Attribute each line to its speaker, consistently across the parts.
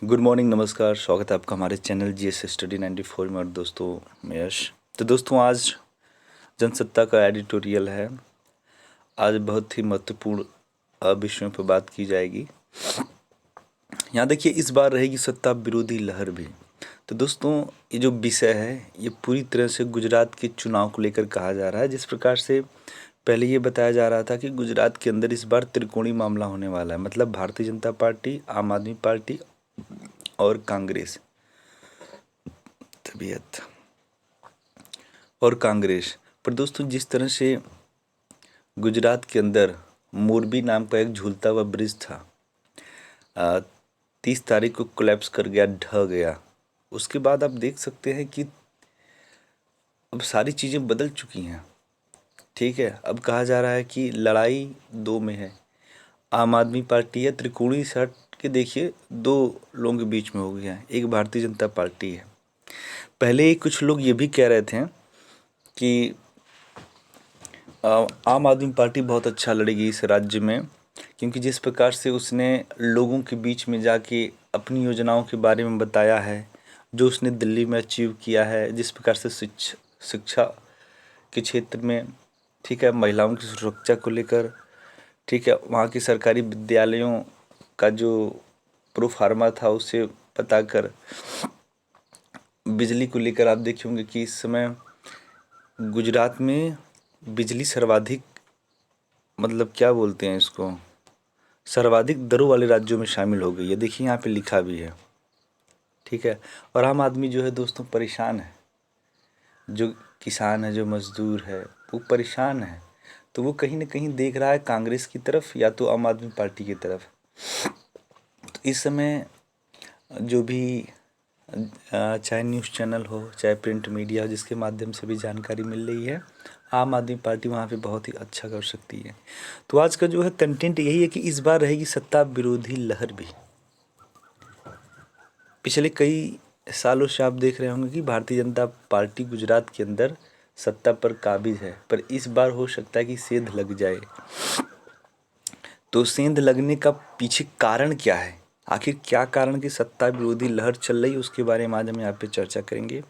Speaker 1: Good morning, नमस्कार। स्वागत है आपका हमारे चैनल जीएस स्टडी 94 में। और दोस्तों, मैं यश। तो दोस्तों, आज जनसत्ता का एडिटोरियल है। आज बहुत ही महत्वपूर्ण विषयों पर बात की जाएगी। यहाँ देखिए, इस बार रहेगी सत्ता विरोधी लहर भी। तो दोस्तों, ये जो विषय है ये पूरी तरह से गुजरात के चुनाव को लेकर कहा जा रहा है। जिस प्रकार से पहले ये बताया जा रहा था कि गुजरात के अंदर इस बार त्रिकोणीय मामला होने वाला है, मतलब भारतीय जनता पार्टी, आम आदमी पार्टी और कांग्रेस तबीयत और कांग्रेस। पर दोस्तों, जिस तरह से गुजरात के अंदर मोरबी नाम का एक झूलता हुआ ब्रिज था, 30 तारीख को कोलैप्स कर गया, ढह गया। उसके बाद आप देख सकते हैं कि अब सारी चीज़ें बदल चुकी हैं। ठीक है, अब कहा जा रहा है कि लड़ाई दो में है, आम आदमी पार्टी है। त्रिकोणीय सट के देखिए, दो लोगों के बीच में हो गया है, एक भारतीय जनता पार्टी है। पहले कुछ लोग ये भी कह रहे थे कि आम आदमी पार्टी बहुत अच्छा लड़ेगी इस राज्य में, क्योंकि जिस प्रकार से उसने लोगों के बीच में जाके अपनी योजनाओं के बारे में बताया है, जो उसने दिल्ली में अचीव किया है, जिस प्रकार से शिक्षा के क्षेत्र में, ठीक है, महिलाओं की सुरक्षा को लेकर, ठीक है, वहाँ के सरकारी विद्यालयों का जो प्रोफार्मा था उसे बताकर, बिजली को लेकर आप देखे होंगे कि इस समय गुजरात में बिजली सर्वाधिक, मतलब क्या बोलते हैं इसको, सर्वाधिक दरों वाले राज्यों में शामिल हो गई है। देखिए, यहाँ पे लिखा भी है। ठीक है, और आम आदमी जो है दोस्तों परेशान है, जो किसान है, जो मजदूर है, वो परेशान है। तो वो कहीं ना कहीं देख रहा है कांग्रेस की तरफ या तो आम आदमी पार्टी की तरफ। तो इस समय जो भी चाहे न्यूज़ चैनल हो, चाहे प्रिंट मीडिया, जिसके माध्यम से भी जानकारी मिल रही है, आम आदमी पार्टी वहाँ पे बहुत ही अच्छा कर सकती है। तो आज का जो है कंटेंट यही है कि इस बार रहेगी सत्ता विरोधी लहर भी। पिछले कई सालों से आप देख रहे होंगे कि भारतीय जनता पार्टी गुजरात के अंदर सत्ता पर काबिज है, पर इस बार हो सकता है कि सेंध लग जाए। तो सेंध लगने का पीछे कारण क्या है, आखिर क्या कारण की सत्ता विरोधी लहर चल रही है, उसके बारे में आज हम यहाँ पे चर्चा करेंगे।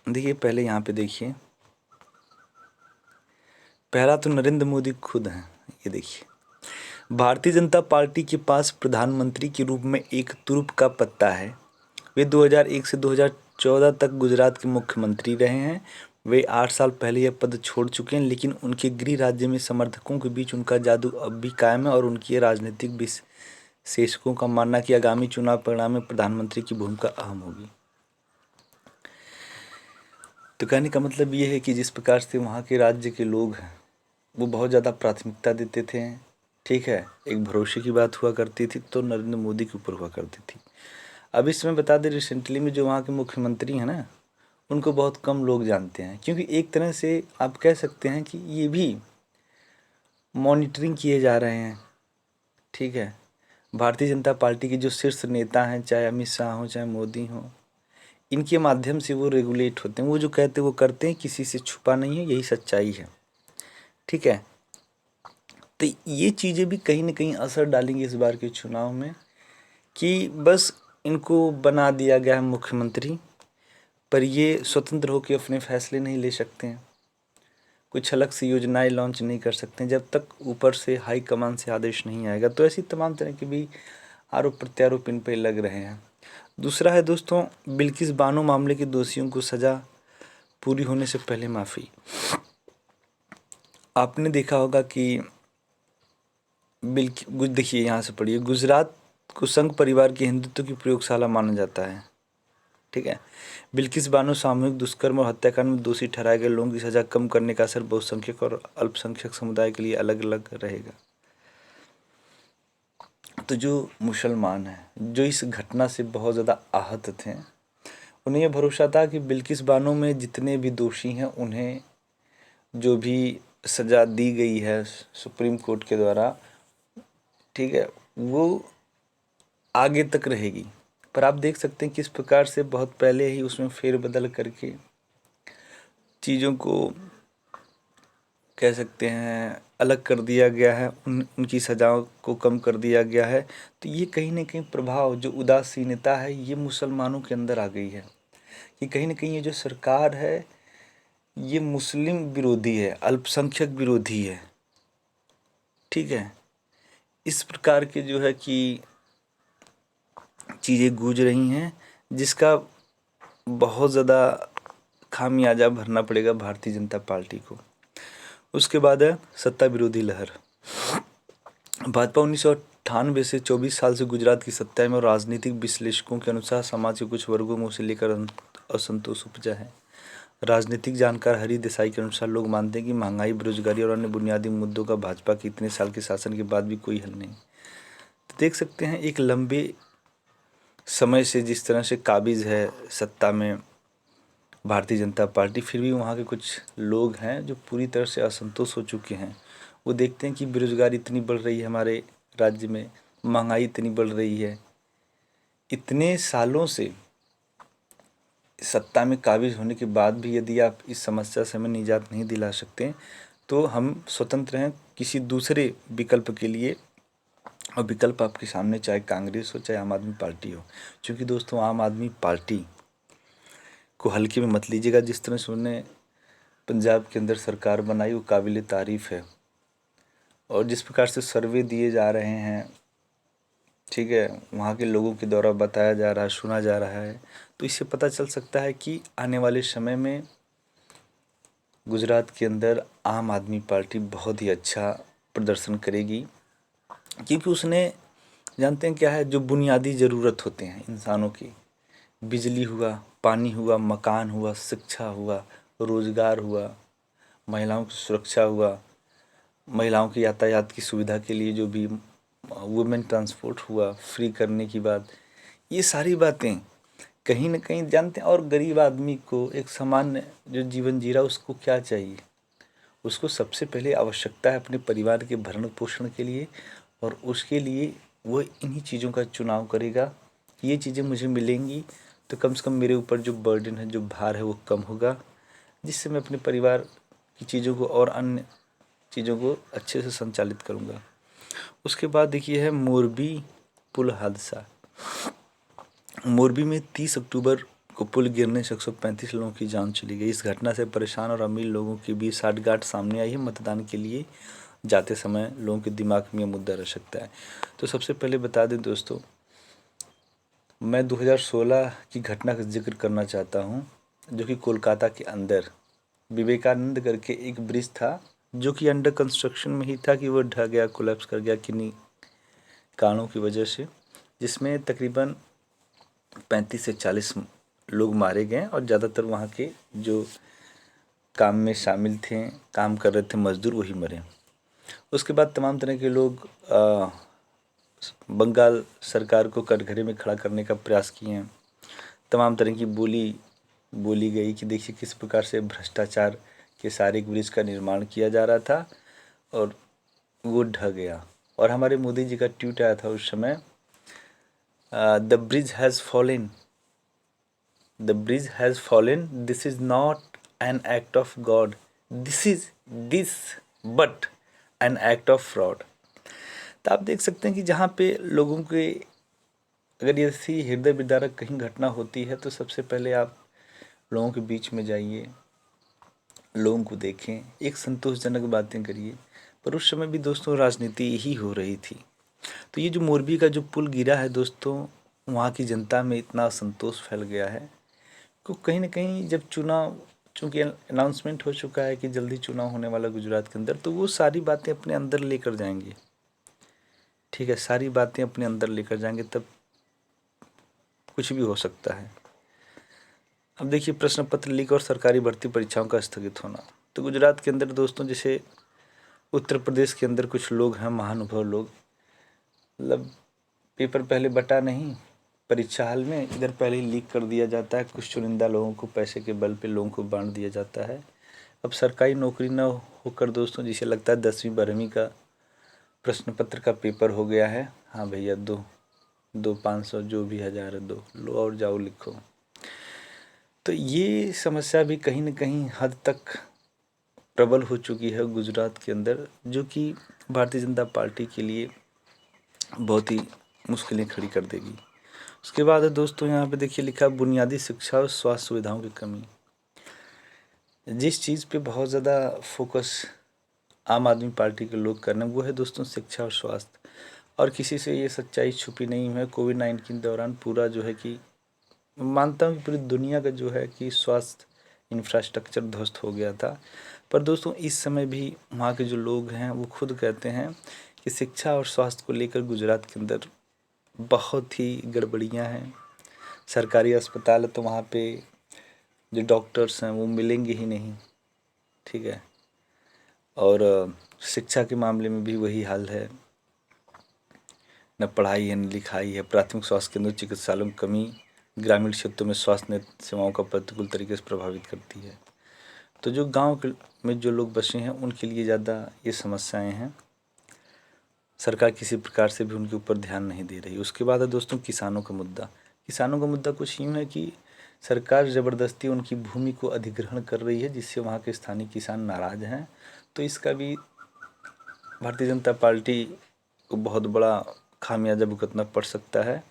Speaker 1: देखिए, पहले यहाँ पे देखिए, पहला तो नरेंद्र मोदी खुद हैं। ये देखिए, भारतीय जनता पार्टी के पास प्रधानमंत्री के रूप में एक तुरुप का पत्ता है। वे 2001 से 2014 तक गुजरात के मुख्यमंत्री रहे हैं। वे 8 साल पहले यह पद छोड़ चुके हैं, लेकिन उनके गृह राज्य में समर्थकों के बीच उनका जादू अब भी कायम है और उनकी राजनीतिक विश्लेषकों का मानना कि आगामी चुनाव परिणाम में प्रधानमंत्री की भूमिका अहम होगी। तो कहने का मतलब ये है कि जिस प्रकार से वहाँ के राज्य के लोग हैं, वो बहुत ज़्यादा प्राथमिकता देते थे। ठीक है, एक भरोसे की बात हुआ करती थी तो नरेंद्र मोदी के ऊपर हुआ करती थी। अब इसमें बता दें, रिसेंटली में जो वहाँ के मुख्यमंत्री हैं ना, उनको बहुत कम लोग जानते हैं, क्योंकि एक तरह से आप कह सकते हैं कि ये भी मॉनिटरिंग किए जा रहे हैं। ठीक है, भारतीय जनता पार्टी के जो शीर्ष नेता हैं, चाहे अमित शाह हो, चाहे मोदी हो, इनके माध्यम से वो रेगुलेट होते हैं। वो जो कहते हैं वो करते हैं, किसी से छुपा नहीं है, यही सच्चाई है। ठीक है, तो ये चीज़ें भी कहीं ना कहीं असर डालेंगी इस बार के चुनाव में, कि बस इनको बना दिया गया है मुख्यमंत्री, पर ये स्वतंत्र होकर अपने फैसले नहीं ले सकते हैं, कुछ अलग सी योजनाएं लॉन्च नहीं कर सकते हैं जब तक ऊपर से हाई कमान से आदेश नहीं आएगा। तो ऐसी तमाम तरह के भी आरोप प्रत्यारोप इन पर लग रहे हैं। दूसरा है दोस्तों, बिल्किस बानो मामले के दोषियों को सज़ा पूरी होने से पहले माफ़ी। आपने देखा होगा कि देखिए, यहाँ से पढ़िए, गुजरात को संघ परिवार के हिंदुत्व की प्रयोगशाला माना जाता है। ठीक है, बिल्किस बानो सामूहिक दुष्कर्म और हत्याकांड में दोषी ठहराए गए लोगों की सज़ा कम करने का असर बहुसंख्यक और अल्पसंख्यक समुदाय के लिए अलग अलग रहेगा। तो जो मुसलमान हैं, जो इस घटना से बहुत ज़्यादा आहत थे, उन्हें यह भरोसा था कि बिल्किस बानो में जितने भी दोषी हैं, उन्हें जो भी सज़ा दी गई है सुप्रीम कोर्ट के द्वारा, ठीक है, वो आगे तक रहेगी। पर आप देख सकते हैं किस प्रकार से बहुत पहले ही उसमें फेरबदल करके चीज़ों को, कह सकते हैं, अलग कर दिया गया है, उनकी सज़ाओं को कम कर दिया गया है। तो ये कहीं न कहीं प्रभाव, जो उदासीनता है, ये मुसलमानों के अंदर आ गई है कि कहीं न कहीं ये जो सरकार है ये मुस्लिम विरोधी है, अल्पसंख्यक विरोधी है। ठीक है, इस प्रकार के जो है कि चीज़ें गूंज रही हैं, जिसका बहुत ज़्यादा खामियाजा भरना पड़ेगा भारतीय जनता पार्टी को। उसके बाद है सत्ता विरोधी लहर। भाजपा 1998 से 24 साल से गुजरात की सत्ता में, और राजनीतिक विश्लेषकों के अनुसार समाज के कुछ वर्गों में उसे लेकर असंतोष उपजा है। राजनीतिक जानकार हरि देसाई के अनुसार लोग मानते हैं कि महंगाई, बेरोजगारी और अन्य बुनियादी मुद्दों का भाजपा के इतने साल के शासन के बाद भी कोई हल नहीं। तो देख सकते हैं एक लंबे समय से जिस तरह से काबिज है सत्ता में भारतीय जनता पार्टी, फिर भी वहाँ के कुछ लोग हैं जो पूरी तरह से असंतुष्ट हो चुके हैं। वो देखते हैं कि बेरोजगारी इतनी बढ़ रही है हमारे राज्य में, महंगाई इतनी बढ़ रही है, इतने सालों से सत्ता में काबिज होने के बाद भी यदि आप इस समस्या से हमें निजात नहीं दिला सकते तो हम स्वतंत्र हैं किसी दूसरे विकल्प के लिए। और विकल्प आपके सामने चाहे कांग्रेस हो चाहे आम आदमी पार्टी हो। क्योंकि दोस्तों आम आदमी पार्टी को हल्के में मत लीजिएगा। जिस तरह से उन्होंने पंजाब के अंदर सरकार बनाई वो काबिल तारीफ़ है। और जिस प्रकार से सर्वे दिए जा रहे हैं, ठीक है, वहाँ के लोगों के द्वारा बताया जा रहा है, सुना जा रहा है, तो इससे पता चल सकता है कि आने वाले समय में गुजरात के अंदर आम आदमी पार्टी बहुत ही अच्छा प्रदर्शन करेगी। क्योंकि उसने, जानते हैं क्या है, जो बुनियादी ज़रूरत होते हैं इंसानों की, बिजली हुआ, पानी हुआ, मकान हुआ, शिक्षा हुआ, रोज़गार हुआ, महिलाओं की सुरक्षा हुआ, महिलाओं की यातायात की सुविधा के लिए जो भी वुमेन ट्रांसपोर्ट हुआ फ्री करने की बात, ये सारी बातें कहीं न कहीं जानते हैं। और गरीब आदमी को एक सामान्य जो जीवन जी रहा है उसको क्या चाहिए? उसको सबसे पहले आवश्यकता है अपने परिवार के भरण पोषण के लिए, और उसके लिए वो इन्हीं चीज़ों का चुनाव करेगा कि ये चीज़ें मुझे मिलेंगी तो कम से कम मेरे ऊपर जो बर्डन है, जो भार है, वो कम होगा, जिससे मैं अपने परिवार की चीज़ों को और अन्य चीज़ों को अच्छे से संचालित करूँगा। उसके बाद देखिए है मोरबी पुल हादसा। मोरबी में 30 अक्टूबर को पुल गिरने से 135 लोगों की जान चली गई। इस घटना से परेशान और अमीर लोगों के बीच साठगांठ सामने आई है। मतदान के लिए जाते समय लोगों के दिमाग में यह मुद्दा रह सकता है। तो सबसे पहले बता दें दोस्तों, मैं 2016 की घटना का जिक्र करना चाहता हूँ, जो कि कोलकाता के अंदर विवेकानंद करके एक ब्रिज था जो कि अंडर कंस्ट्रक्शन में ही था कि वो ढह गया, कोलैप्स कर गया किन्हीं कारणों की वजह से, जिसमें तकरीबन 35 से 40 लोग मारे गए और ज़्यादातर वहाँ के जो काम में शामिल थे, काम कर रहे थे मजदूर, वही मरे। उसके बाद तमाम तरह के लोग बंगाल सरकार को कटघरे में खड़ा करने का प्रयास किए हैं। तमाम तरह की बोली गई कि देखिए किस प्रकार से भ्रष्टाचार के सारे ब्रिज का निर्माण किया जा रहा था और वो ढह गया। और हमारे मोदी जी का ट्वीट आया था उस समय, the bridge has fallen, the bridge has fallen, this is not an act of God, this but an act of fraud. तो आप देख सकते हैं कि जहाँ पे लोगों के अगर ऐसी हृदय विदारक कहीं घटना होती है तो सबसे पहले आप लोगों के बीच में जाइए, लोगों को देखें, एक संतोषजनक बातें करिए। पर उस समय भी दोस्तों राजनीति ही हो रही थी। तो ये जो मोरबी का जो पुल गिरा है दोस्तों, वहाँ की जनता में इतना असंतोष फैल गया है कि कहीं ना कहीं जब चुनाव, चूँकि अनाउंसमेंट हो चुका है कि जल्दी चुनाव होने वाला गुजरात के अंदर, तो वो सारी बातें अपने अंदर लेकर जाएंगे। ठीक है, सारी बातें अपने अंदर लेकर जाएंगे, तब कुछ भी हो सकता है। अब देखिए प्रश्न पत्र लीक और सरकारी भर्ती परीक्षाओं का स्थगित होना। तो गुजरात के अंदर दोस्तों, जैसे उत्तर प्रदेश के अंदर कुछ लोग हैं, महानुभाव लोग, मतलब पेपर पहले बटा नहीं परीक्षा हाल में, इधर पहले ही लीक कर दिया जाता है। कुछ चुनिंदा लोगों को पैसे के बल पे लोगों को बांट दिया जाता है। अब सरकारी नौकरी न होकर दोस्तों, जिसे लगता है 10वीं 12वीं का प्रश्न पत्र का पेपर हो गया है, हाँ भैया दो 500 जो भी 1000 है दो, लो और जाओ लिखो। तो ये समस्या भी कहीं न कहीं हद तक प्रबल हो चुकी है गुजरात के अंदर, जो कि भारतीय जनता पार्टी के लिए बहुत ही मुश्किलें खड़ी कर देगी। उसके बाद है दोस्तों, यहाँ पे देखिए लिखा बुनियादी शिक्षा और स्वास्थ्य सुविधाओं की कमी। जिस चीज़ पे बहुत ज़्यादा फोकस आम आदमी पार्टी के लोग कर रहे हैं वो है दोस्तों शिक्षा और स्वास्थ्य। और किसी से ये सच्चाई छुपी नहीं है, कोविड-19 के दौरान पूरा जो है कि मानता हूँ कि पूरी दुनिया का जो है कि स्वास्थ्य इंफ्रास्ट्रक्चर ध्वस्त हो गया था। पर दोस्तों इस समय भी वहाँ के जो लोग हैं वो खुद कहते हैं कि शिक्षा और स्वास्थ्य को लेकर गुजरात के अंदर बहुत ही गड़बड़ियाँ हैं। सरकारी अस्पताल है तो वहाँ पे जो डॉक्टर्स हैं वो मिलेंगे ही नहीं, ठीक है। और शिक्षा के मामले में भी वही हाल है, न पढ़ाई है न लिखाई है। प्राथमिक स्वास्थ्य केंद्र चिकित्सालयों की कमी ग्रामीण क्षेत्रों में स्वास्थ्य सेवाओं का प्रतिकूल तरीके से प्रभावित करती है। तो जो गांव में जो लोग बसे हैं उनके लिए ज़्यादा ये समस्याएं हैं। सरकार किसी प्रकार से भी उनके ऊपर ध्यान नहीं दे रही। उसके बाद है दोस्तों किसानों का मुद्दा। किसानों का मुद्दा कुछ यूँ है कि सरकार ज़बरदस्ती उनकी भूमि को अधिग्रहण कर रही है, जिससे वहाँ के स्थानीय किसान नाराज़ हैं। तो इसका भी भारतीय जनता पार्टी को बहुत बड़ा खामियाजा भुगतना पड़ सकता है।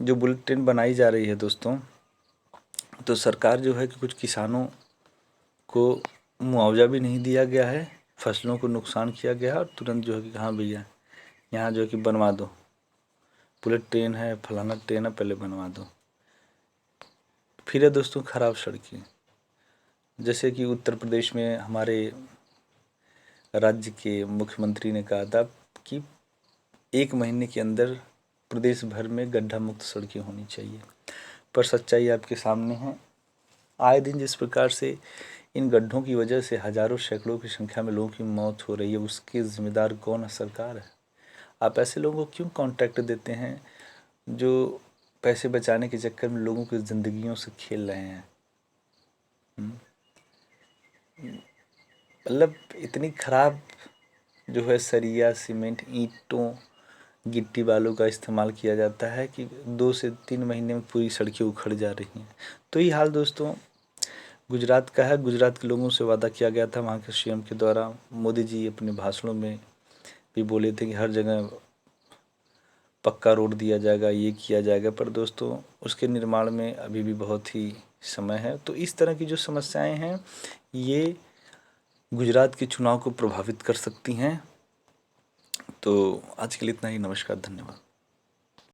Speaker 1: जो बुलेट ट्रेन बनाई जा रही है दोस्तों, तो सरकार जो है कि कुछ किसानों को मुआवजा भी नहीं दिया गया है, फसलों को नुकसान किया गया है और तुरंत जो है कि हाँ भैया यहाँ जो है कि बनवा दो, बुलेट ट्रेन है फलाना ट्रेन है पहले बनवा दो। फिर है दोस्तों खराब सड़कें। जैसे कि उत्तर प्रदेश में हमारे राज्य के मुख्यमंत्री ने कहा था कि 1 महीने के अंदर प्रदेश भर में गड्ढा मुक्त सड़कें होनी चाहिए। पर सच्चाई आपके सामने है, आए दिन जिस प्रकार से इन गड्ढों की वजह से हजारों सैकड़ों की संख्या में लोगों की मौत हो रही है, उसके जिम्मेदार कौन है? सरकार है। आप ऐसे लोगों को क्यों कॉन्ट्रैक्ट देते हैं जो पैसे बचाने के चक्कर में लोगों की ज़िंदगियों से खेल रहे हैं? मतलब इतनी खराब जो है सरिया सीमेंट ईंटों गिट्टी बालू का इस्तेमाल किया जाता है कि 2 से 3 महीने में पूरी सड़कें उखड़ जा रही हैं। तो ये हाल दोस्तों गुजरात का है। गुजरात के लोगों से वादा किया गया था वहाँ के सीएम के द्वारा। मोदी जी अपने भाषणों में भी बोले थे कि हर जगह पक्का रोड दिया जाएगा, ये किया जाएगा, पर दोस्तों उसके निर्माण में अभी भी बहुत ही समय है। तो इस तरह की जो समस्याएं हैं ये गुजरात के चुनाव को प्रभावित कर सकती हैं। तो आज के लिए इतना ही। नमस्कार, धन्यवाद।